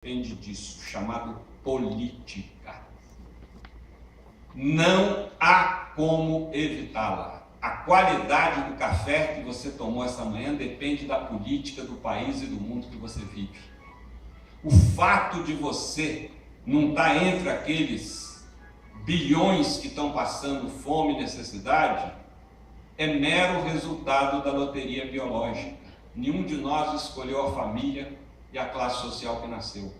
depende disso, chamado política. Não há como evitá-la. A qualidade do café que você tomou essa manhã depende da política do país e do mundo que você vive. O fato de você não estar entre aqueles bilhões que estão passando fome e necessidade é mero resultado da loteria biológica. Nenhum de nós escolheu a família e a classe social que nasceu.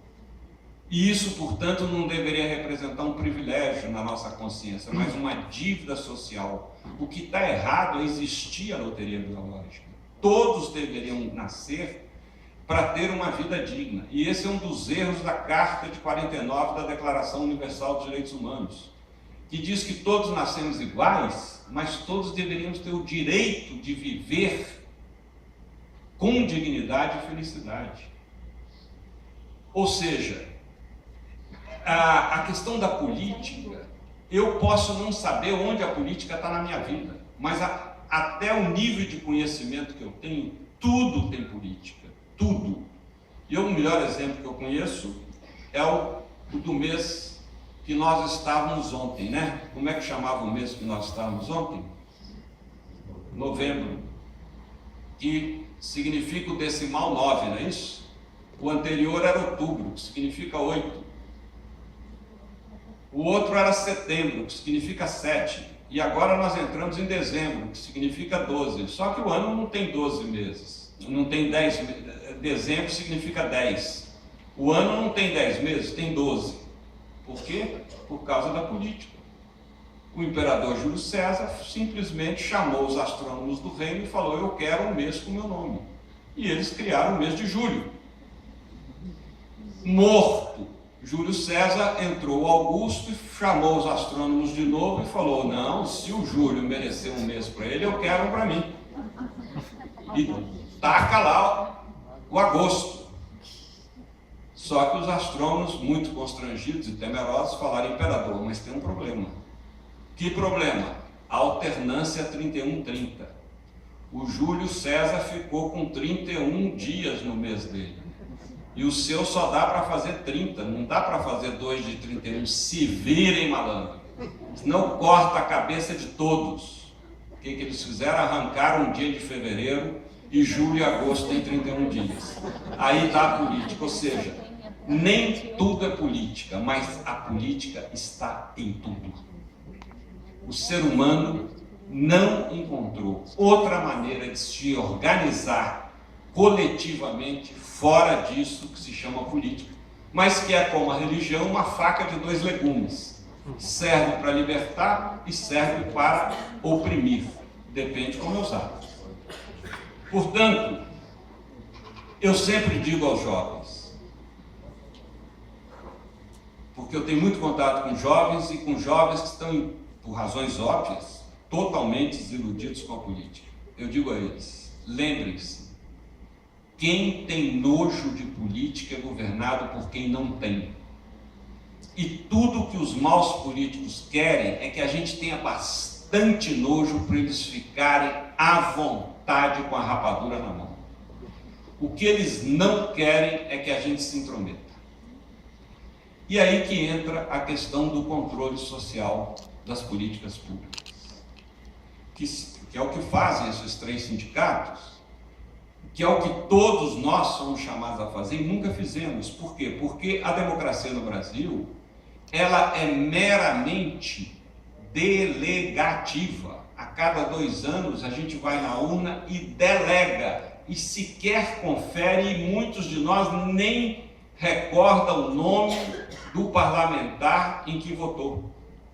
E isso, portanto, não deveria representar um privilégio na nossa consciência, mas uma dívida social. O que está errado é existir a loteria biológica. Todos deveriam nascer para ter uma vida digna. E esse é um dos erros da Carta de 49 da Declaração Universal dos Direitos Humanos, que diz que todos nascemos iguais, mas todos deveríamos ter o direito de viver com dignidade e felicidade. Ou seja, a questão da política, eu posso não saber onde a política está na minha vida, mas até o nível de conhecimento que eu tenho, tudo tem política, tudo. E o melhor exemplo que eu conheço é o do mês que nós estávamos ontem, né? Como é que chamava o mês que nós estávamos ontem? Novembro, que significa o decimal 9, não é isso? O anterior era outubro, que significa 8. O outro era setembro, que significa 7. E agora nós entramos em dezembro, que significa 12. Só que o ano não tem 12 meses. Não tem 10 meses. Dezembro significa 10. O ano não tem 10 meses, tem 12. Por quê? Por causa da política. O imperador Júlio César simplesmente chamou os astrônomos do reino e falou: eu quero um mês com meu nome. E eles criaram o mês de julho. Morto Júlio César, entrou Augusto e chamou os astrônomos de novo e falou: não, se o Júlio merecer um mês para ele, eu quero um para mim. E taca lá o agosto. Só que os astrônomos, muito constrangidos e temerosos, falaram: imperador, mas tem um problema. Que problema? A alternância 31-30. O Júlio César ficou com 31 dias no mês dele. E o seu só dá para fazer 30, não dá para fazer 2 de 31. Se virem, malandro. Senão corta a cabeça de todos. O que eles fizeram? Arrancaram um dia de fevereiro e julho e agosto tem 31 dias. Aí está a política, ou seja, nem tudo é política, mas a política está em tudo. O ser humano não encontrou outra maneira de se organizar coletivamente fora disso que se chama política, mas que é como a religião, uma faca de dois legumes. Serve para libertar e serve para oprimir. Depende como é usado. Portanto, eu sempre digo aos jovens, porque eu tenho muito contato com jovens e com jovens que estão, por razões óbvias, totalmente desiludidos com a política. Eu digo a eles: lembrem-se, quem tem nojo de política é governado por quem não tem. E tudo que os maus políticos querem é que a gente tenha bastante nojo para eles ficarem à vontade com a rapadura na mão. O que eles não querem é que a gente se intrometa. E aí que entra a questão do controle social das políticas públicas, que é o que fazem esses 3 sindicatos, que é o que todos nós somos chamados a fazer e nunca fizemos. Por quê? Porque a democracia no Brasil, ela é meramente delegativa. A cada 2 anos a gente vai na urna e delega, e sequer confere, e muitos de nós nem recordam o nome do parlamentar em que votou.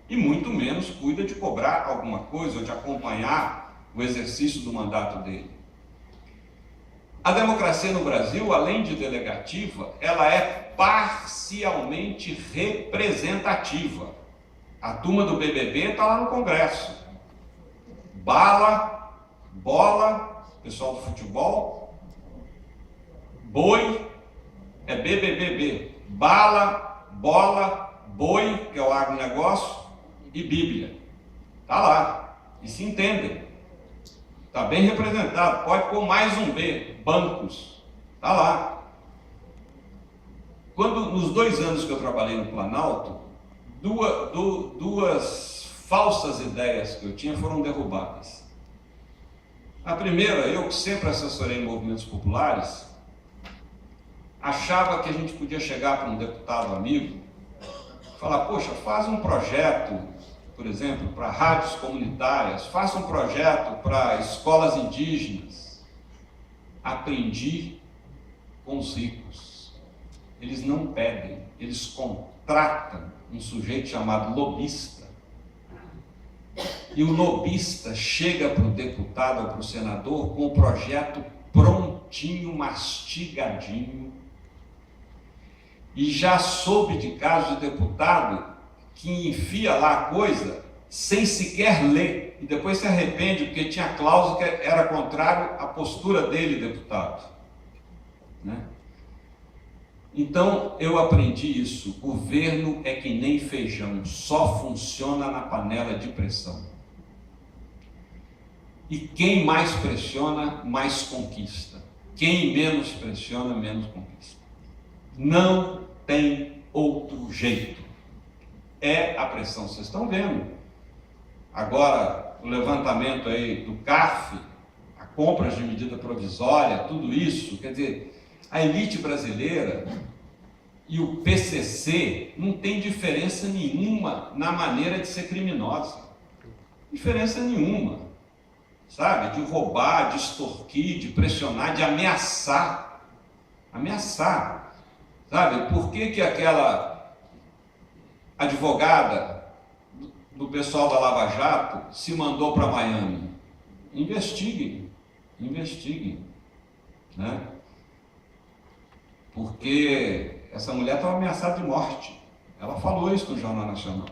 E muito menos cuida de cobrar alguma coisa ou de acompanhar o exercício do mandato dele. A democracia no Brasil, além de delegativa, ela é parcialmente representativa. A turma do BBB está lá no Congresso. Bala, bola, pessoal do futebol, boi, é BBBB. Bala, bola, boi, que é o agronegócio, e Bíblia. Está lá. E se entendem. Está bem representado, pode pôr mais um B, bancos, está lá. nos 2 anos que eu trabalhei no Planalto, duas falsas ideias que eu tinha foram derrubadas. A primeira, eu que sempre assessorei movimentos populares, achava que a gente podia chegar para um deputado amigo e falar, poxa, faz um projeto, por exemplo, para rádios comunitárias, faça um projeto para escolas indígenas. Aprendi com os ricos. Eles não pedem, eles contratam um sujeito chamado lobista. E o lobista chega para o deputado ou para o senador com o projeto prontinho, mastigadinho. E já soube de caso de deputado que enfia lá a coisa sem sequer ler. E depois se arrepende porque tinha cláusula que era contrário à postura dele, deputado. Né? Então, eu aprendi isso. Governo é que nem feijão, só funciona na panela de pressão. E quem mais pressiona, mais conquista. Quem menos pressiona, menos conquista. Não tem outro jeito. É a pressão. Vocês estão vendo. Agora, o levantamento aí do CARF, a compra de medida provisória, tudo isso, quer dizer, a elite brasileira e o PCC não tem diferença nenhuma na maneira de ser criminosa. Diferença nenhuma. Sabe? De roubar, de extorquir, de pressionar, de ameaçar. Ameaçar. Sabe? Por que aquela advogada do pessoal da Lava Jato se mandou para Miami? Investiguem. Investiguem. Né? Porque essa mulher estava ameaçada de morte. Ela falou isso no Jornal Nacional.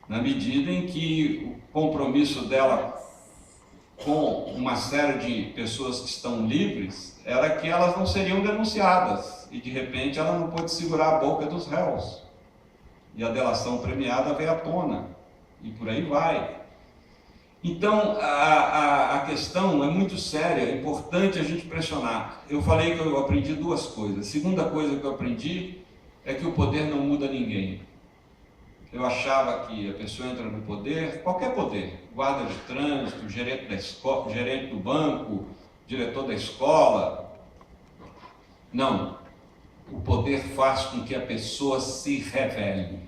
Na medida em que o compromisso dela com uma série de pessoas que estão livres era que elas não seriam denunciadas. E de repente ela não pôde segurar a boca dos réus. E a delação premiada veio à tona. E por aí vai. Então, a questão é muito séria, é importante a gente pressionar. Eu falei que eu aprendi 2 coisas. A segunda coisa que eu aprendi é que o poder não muda ninguém. Eu achava que a pessoa entra no poder, qualquer poder, guarda de trânsito, gerente da escola, gerente do banco, diretor da escola. Não. O poder faz com que a pessoa se revele.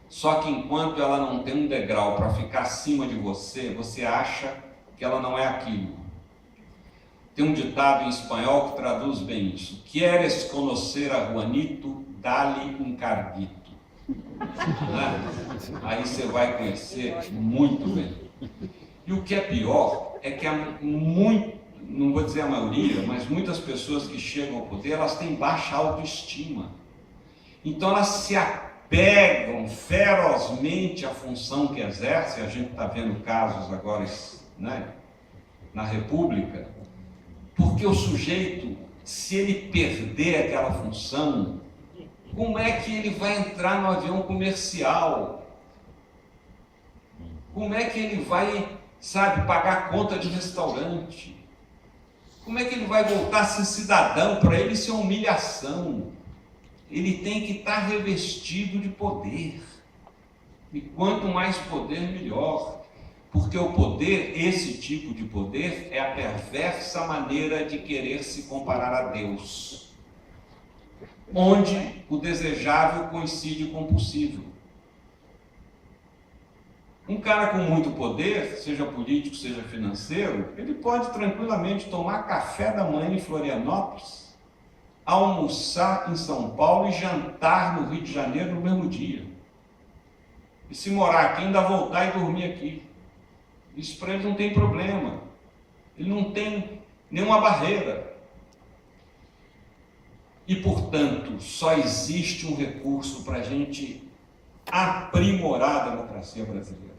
Só que enquanto ela não tem um degrau para ficar acima de você, você acha que ela não é aquilo. Tem um ditado em espanhol que traduz bem isso. Queres conocer a Juanito, dá-lhe um carguito. Né? Aí você vai conhecer muito bem. E o que é pior é que não vou dizer a maioria, mas muitas pessoas que chegam ao poder, elas têm baixa autoestima. Então elas se apegam ferozmente à função que exercem. A gente está vendo casos agora, né, na República, porque o sujeito, se ele perder aquela função, como é que ele vai entrar no avião comercial? Como é que ele vai, sabe, pagar conta de restaurante? Como é que ele vai voltar a ser cidadão? Para ele isso é humilhação. Ele tem que estar revestido de poder. E quanto mais poder, melhor. Porque o poder, esse tipo de poder, é a perversa maneira de querer se comparar a Deus. Onde o desejável coincide com o possível. Um cara com muito poder, seja político, seja financeiro, ele pode tranquilamente tomar café da manhã em Florianópolis, almoçar em São Paulo e jantar no Rio de Janeiro no mesmo dia. E se morar aqui, ainda voltar e dormir aqui. Isso para ele não tem problema. Ele não tem nenhuma barreira. E, portanto, só existe um recurso para a gente aprimorar a democracia brasileira.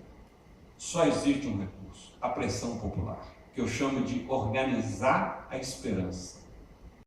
Só existe um recurso, a pressão popular, que eu chamo de organizar a esperança.